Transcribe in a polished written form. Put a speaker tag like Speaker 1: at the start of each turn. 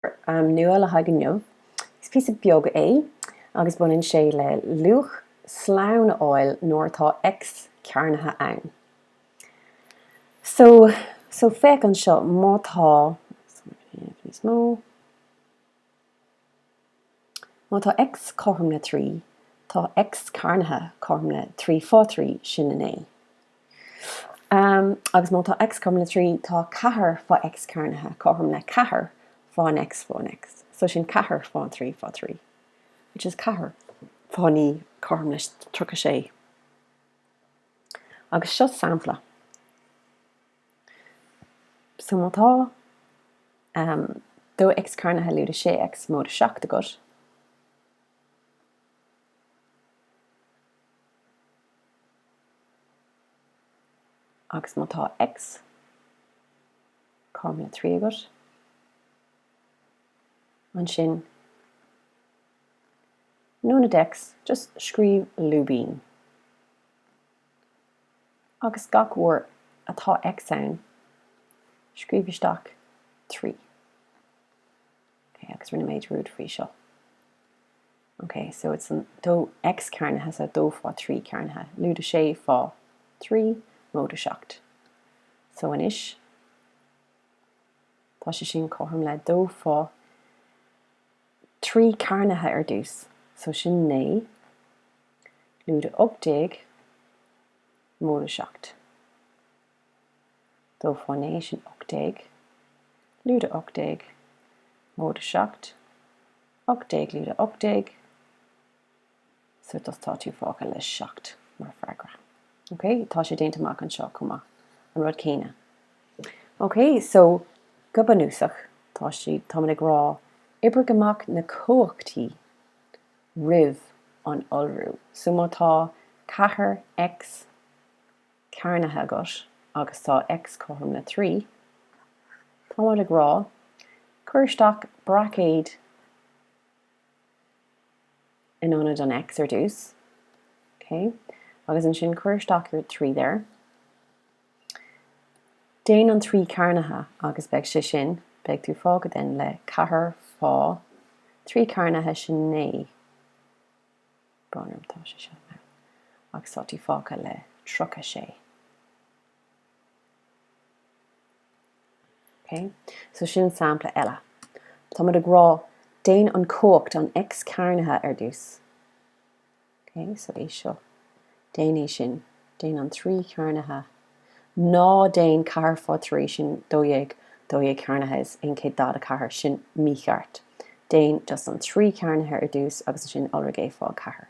Speaker 1: nua le haig nniuh, gus pí beag é agus buinn sé le luach slonn áil nuair atá ex cearnatha ann. So feic an seo mátá ex corm le trí, tá ex cearnatha corm le trí fá trí sin in é. Agus mátá ex corm le trí tá cathair fá ex cearnatha corm le cathair fá ex. So sin cathair fá trí fá trí, which is cathair fánaí corm leis trocha sé. Agus seo sampla. So mátá dó ex cearnatha luúda sé ex móda seach agat. Agus mátá ex corm le trí agat. An sin nóna dex, just scríb lúbín. Agus gach uair atá ex ann, scríb isteach 3. Okay, agus rinne méid rúd faoi seo. Okay, so it's an dó ex cearnatha sa dó fá 3 cearnatha. Luúda sé fá 3 móda seacht. So inis, tá sé sin corm le dó fá 3 cearnatha ar dtús. So sin 9, luúda 18 móda seacht. Dó fá 9 sin 18, luúda 18 móda seacht, 18 luúda 18, so tá tú fáca le seacht mar freagra. Okay, tá sé déanta amach an seo cumach an rud céine. Okay, so go banúsach tá ag rá ibre amach na cumhachtaí roimh an iolrú. So mátá cathair ex cearnatha agat agus tá ex corm le 3, tá ag rá chuirteach bracéad in anad an ex ar dtús. Okay, agus an sin chuirteach ar 3 there. Déan an 3 cearnatha agus beag sé sin, beag tú fágad den le cathair fá 3 cearnatha sin 9. Bánam tá sé seo ná. Agus tá tú fáca le trocha sé. Okay, so sin sampla eile. Tá ag rá déan an cumhacht an ex cearnatha ar dtús. Okay, so é seo. Déan é sin, déan an 3 cearnatha. Ná déan cathair fá 3 sin dóigh cearnatha is in cé dad a cathair sin mícheart. Déan just an 3 cearnatha ar dtús agus sin Iolraigh fá cathair.